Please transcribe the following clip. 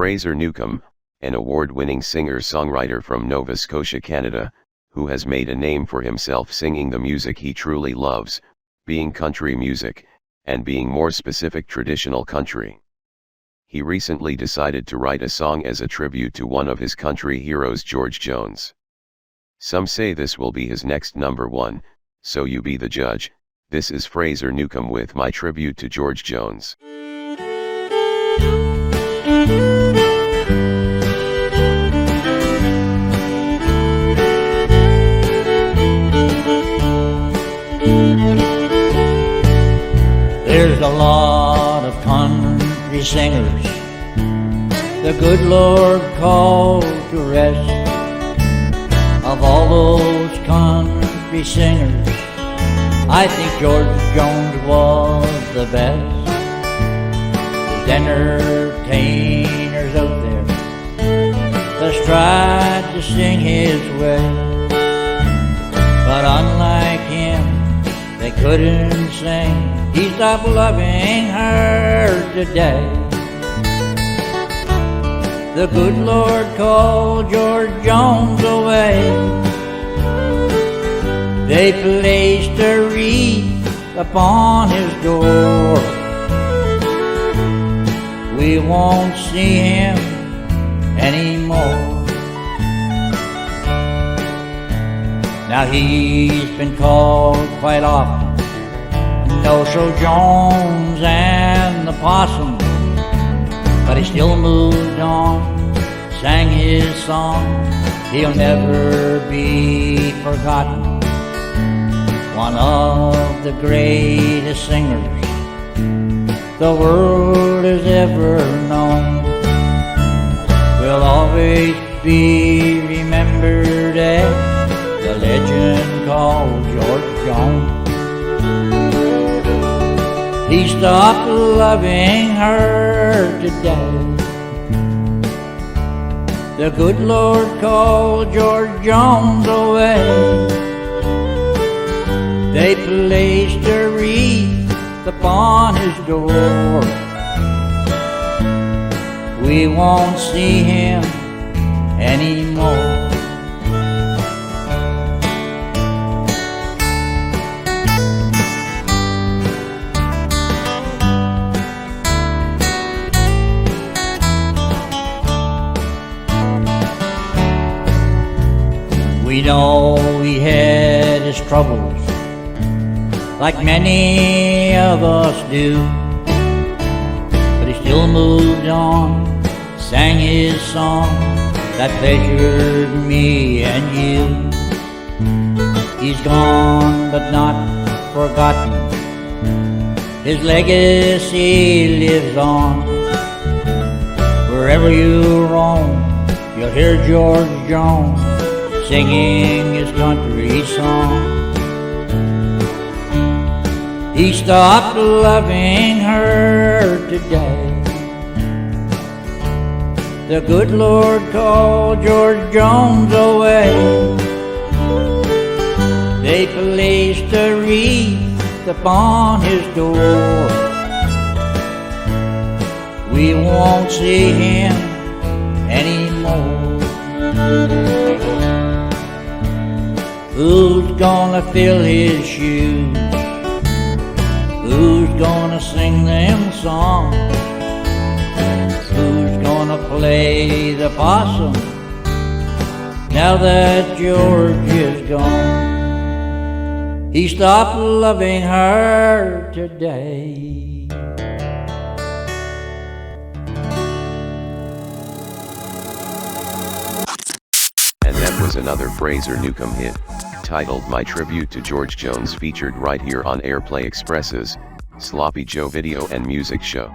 Fraser Newcombe, an award-winning singer-songwriter from Nova Scotia, Canada, who has made a name for himself singing the music he truly loves, being country music, and being more specific traditional country. He recently decided to write a song as a tribute to one of his country heroes, George Jones. Some say this will be his next #1, so you be the judge. This is Fraser Newcombe with my tribute to George Jones. There's a lot of country singers the good Lord called to rest. Of all those country singers, I think George Jones was the best. There's entertainers out there that's tried to sing his way, but unlike him, they couldn't sing. He stopped loving her today. The good Lord called George Jones away. They placed a wreath upon his door. We won't see him anymore. Now he's been called quite often No-Show Jones and the Possum, but he still moved on, sang his song. He'll never be forgotten, one of the greatest singers the world has ever known. Will always be remembered as the legend called George Jones. He stopped loving her today. The good Lord called George Jones away. They placed a wreath upon his door. We won't see him anymore. We know he had his troubles, like many of us do, but he still moved on, sang his song that pleasured me and you. He's gone but not forgotten, his legacy lives on. Wherever you roam, you'll hear George Jones singing his country song. He stopped loving her today. The good Lord called George Jones away. They placed a wreath upon his door. We won't see him anymore. Who's gonna fill his shoes? Who's gonna sing them songs? Who's gonna play the possum now that George is gone? He stopped loving her today. And that was another Fraser Newcombe hit, titled My Tribute to George Jones, featured right here on Airplay Express's Sloppy Joe Video and Music Show.